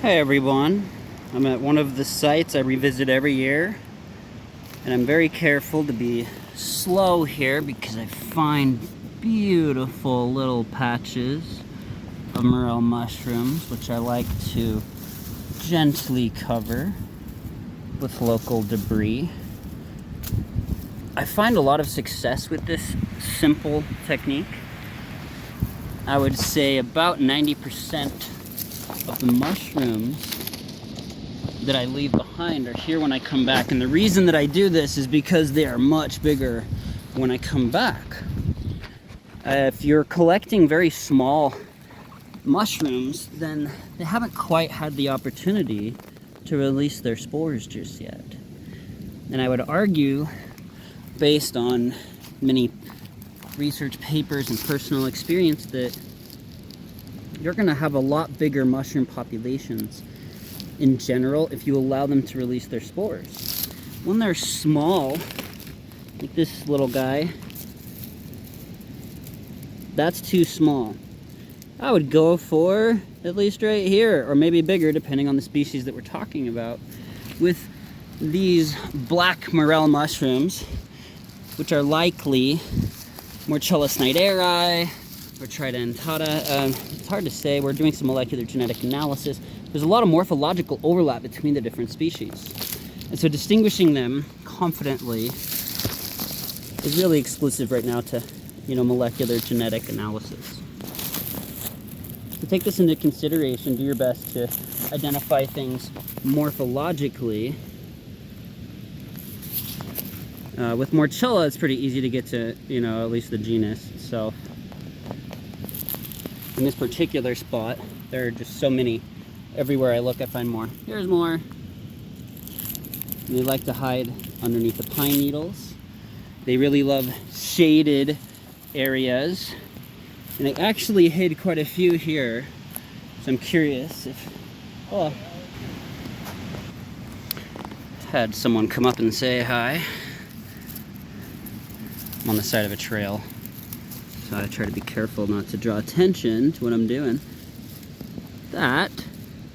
Hey everyone, I'm at one of the sites I revisit every year, and I'm very careful to be slow here because I find beautiful little patches of morel mushrooms, which I like to gently cover with local debris. I find a lot of success with this simple technique. I would say about 90% of the mushrooms that I leave behind are here when I come back, and the reason that I do this is because they are much bigger when I come back. If you're collecting very small mushrooms, then they haven't quite had the opportunity to release their spores just yet. And I would argue, based on many research papers and personal experience, that you're going to have a lot bigger mushroom populations in general if you allow them to release their spores. When they're small, like this little guy, that's too small. I would go for at least right here, or maybe bigger depending on the species that we're talking about. With these black morel mushrooms, which are likely Morchella snyderi or tridentata. It's hard to say. We're doing some molecular genetic analysis. There's a lot of morphological overlap between the different species. And so distinguishing them confidently is really exclusive right now to, molecular genetic analysis. So take this into consideration. Do your best to identify things morphologically. With Morchella, it's pretty easy to get to, at least the genus itself. In this particular spot, there are just so many. Everywhere I look, I find more. Here's more. They like to hide underneath the pine needles. They really love shaded areas. And I actually hid quite a few here. So I'm curious if... Oh. Had someone come up and say hi. I'm on the side of a trail, so I try to be careful not to draw attention to what I'm doing. That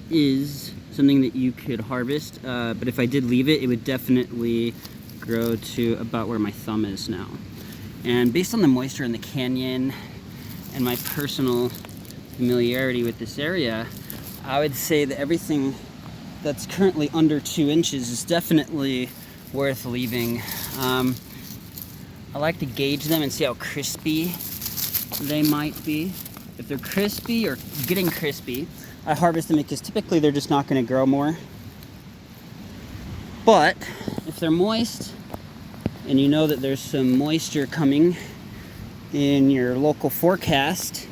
is something that you could harvest, but if I did leave it, it would definitely grow to about where my thumb is now. And based on the moisture in the canyon and my personal familiarity with this area, I would say that everything that's currently under 2 inches is definitely worth leaving. I like to gauge them and see how crispy they might be. If they're crispy or getting crispy, I harvest them because typically they're just not going to grow more. But if they're moist, and you know that there's some moisture coming in your local forecast,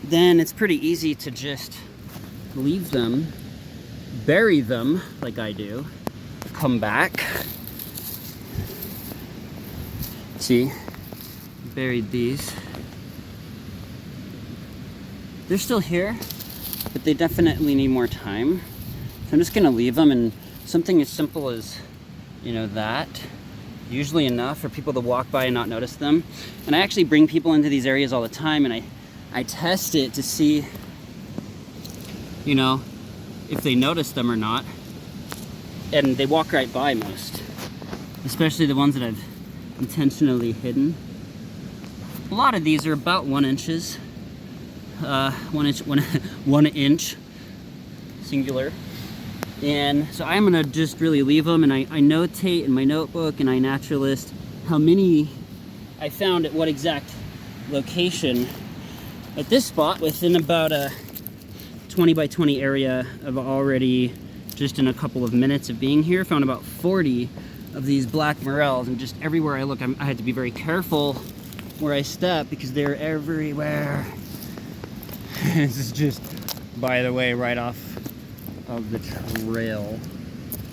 then it's pretty easy to just leave them, bury them like I do, come back. See, buried these. They're still here, but they definitely need more time. So I'm just gonna leave them, and something as simple as, that, usually enough for people to walk by and not notice them. And I actually bring people into these areas all the time, and I test it to see, if they notice them or not. And they walk right by most, especially the ones that I've intentionally hidden. A lot of these are about 1 inches. 1 inch singular. And so I'm gonna just really leave them, and I notate in my notebook, and I naturalist how many I found at what exact location. At this spot, within about a 20 by 20 area, I've already, just in a couple of minutes of being here, found about 40 of these black morels, and just everywhere I look, I had to be very careful where I step because they're everywhere. This is just, by the way, right off of the trail.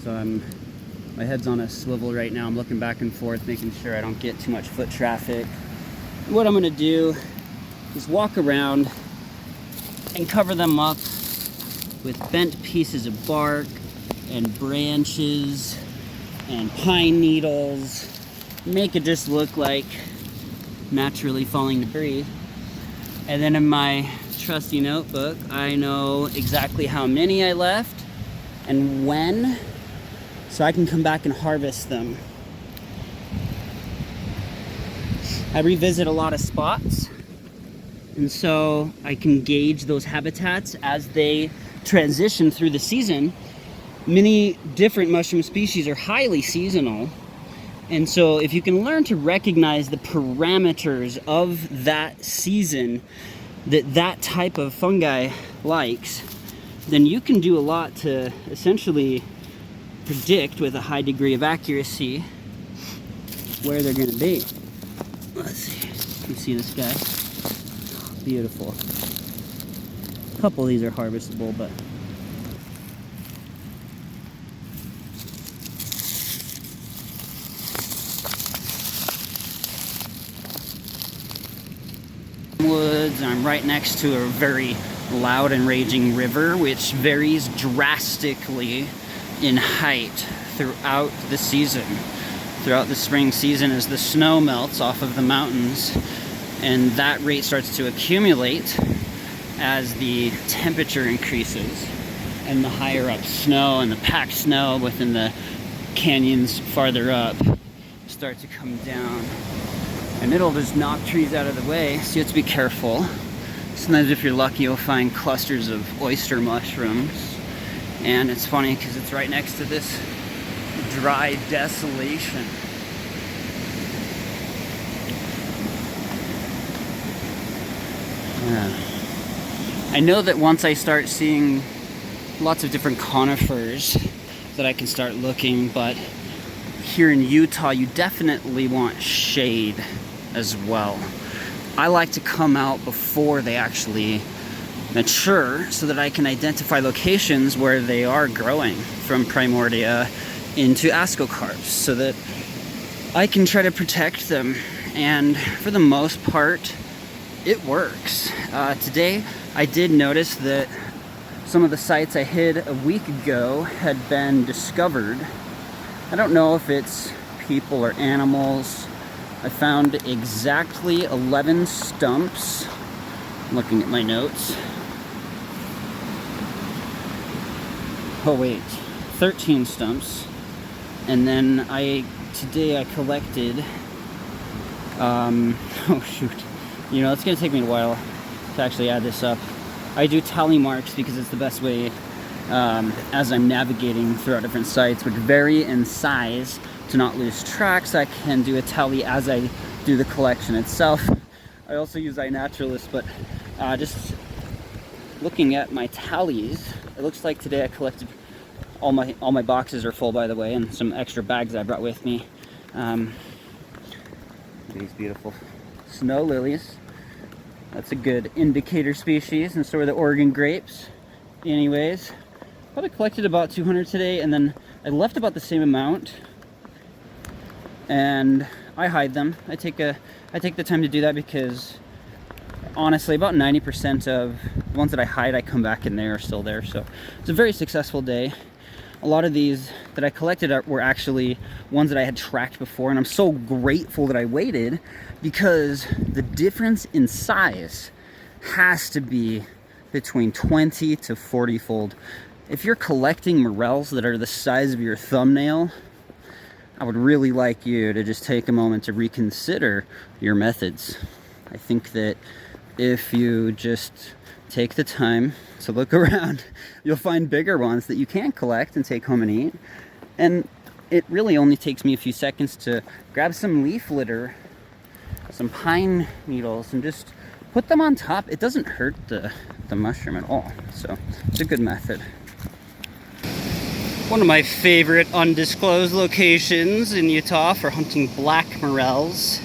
So my head's on a swivel right now. I'm looking back and forth, making sure I don't get too much foot traffic. What I'm gonna do is walk around and cover them up with bent pieces of bark and branches and pine needles, make it just look like naturally falling debris. And then in my trusty notebook, I know exactly how many I left and when, so I can come back and harvest them. I revisit a lot of spots, and so I can gauge those habitats as they transition through the season. Many different mushroom species are highly seasonal, and so if you can learn to recognize the parameters of that season that type of fungi likes, then you can do a lot to essentially predict with a high degree of accuracy where they're going to be. Let's see. You can see this guy. Beautiful. A couple of these are harvestable, but woods. I'm right next to a very loud and raging river, which varies drastically in height throughout the season. Throughout the spring season, as the snow melts off of the mountains, and that rate starts to accumulate as the temperature increases, and the higher up snow and the packed snow within the canyons farther up start to come down. And it'll just knock trees out of the way, so you have to be careful. Sometimes if you're lucky, you'll find clusters of oyster mushrooms. And it's funny because it's right next to this dry desolation. Yeah. I know that once I start seeing lots of different conifers that I can start looking, but here in Utah you definitely want shade as well. I like to come out before they actually mature so that I can identify locations where they are growing from primordia into ascocarps, so that I can try to protect them. And for the most part, it works. Today I did notice that some of the sites I hid a week ago had been discovered. I don't know if it's people or animals. I found exactly 11 stumps. I'm looking at my notes. Oh wait, 13 stumps. And then today I collected, oh shoot. You know, it's gonna take me a while to actually add this up. I do tally marks because it's the best way as I'm navigating throughout different sites, which vary in size to not lose track, so I can do a tally as I do the collection itself. I also use iNaturalist, but just looking at my tallies, it looks like today I collected all my boxes are full, by the way, and some extra bags I brought with me. These beautiful snow lilies. That's a good indicator species, and so are the Oregon grapes. Anyways, probably collected about 200 today, and then I left about the same amount, and I hide them. I take the time to do that because honestly, about 90% of the ones that I hide, I come back and they are still there. So it's a very successful day. A lot of these that I collected were actually ones that I had tracked before, and I'm so grateful that I waited, because the difference in size has to be between 20 to 40 fold. If you're collecting morels that are the size of your thumbnail, I would really like you to just take a moment to reconsider your methods. I think that if you just take the time to look around, you'll find bigger ones that you can collect and take home and eat. And it really only takes me a few seconds to grab some leaf litter, some pine needles, and just put them on top. It doesn't hurt the mushroom at all. So it's a good method. One of my favorite undisclosed locations in Utah for hunting black morels.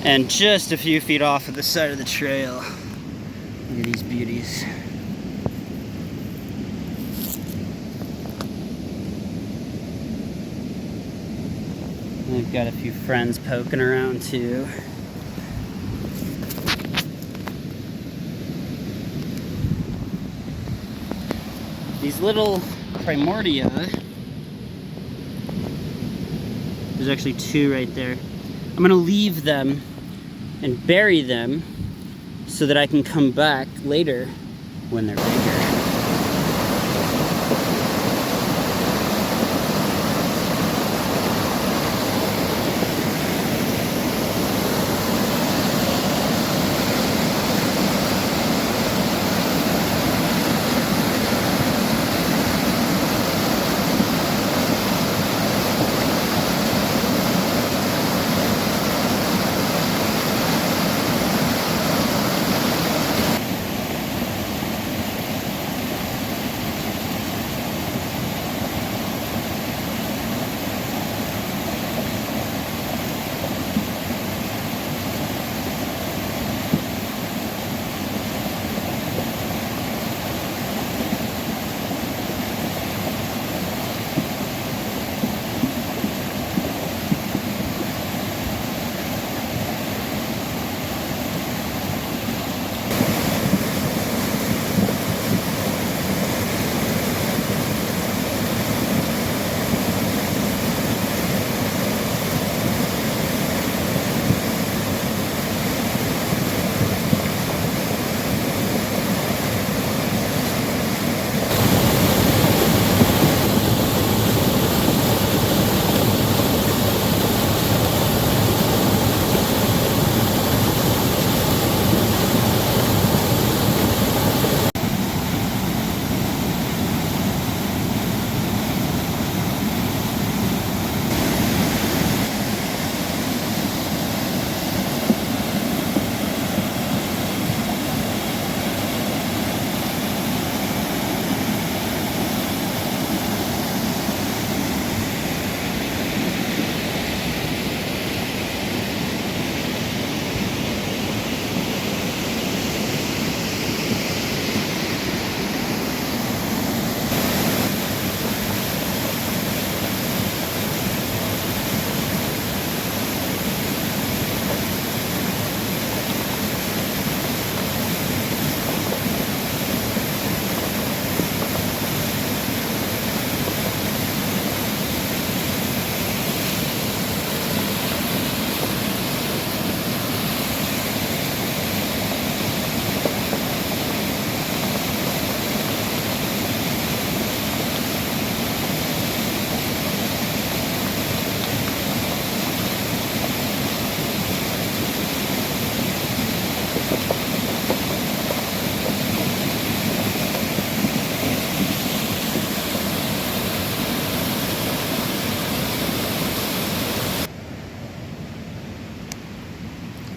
And just a few feet off of the side of the trail. Look at these beauties. I've got a few friends poking around too. These little primordia, there's actually two right there. I'm gonna leave them and bury them so that I can come back later when they're bigger.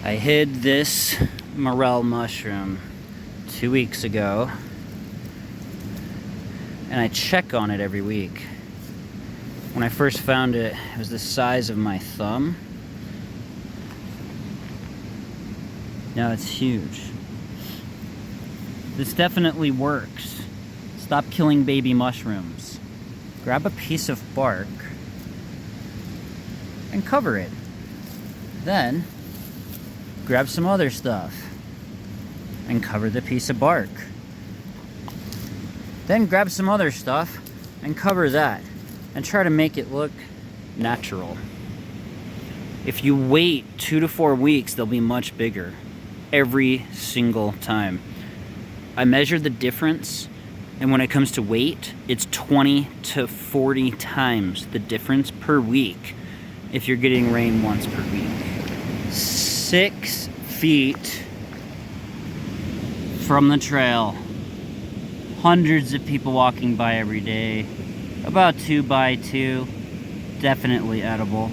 I hid this morel mushroom 2 weeks ago, and I check on it every week. When I first found it, it was the size of my thumb. Now it's huge. This definitely works. Stop killing baby mushrooms. Grab a piece of bark and cover it. Then, grab some other stuff and cover the piece of bark. Then grab some other stuff and cover that. And try to make it look natural. If you wait 2 to 4 weeks, they'll be much bigger. Every single time. I measured the difference, and when it comes to weight, it's 20 to 40 times the difference per week if you're getting rain once per week. 6 feet from the trail. Hundreds of people walking by every day. About 2 by 2. Definitely edible.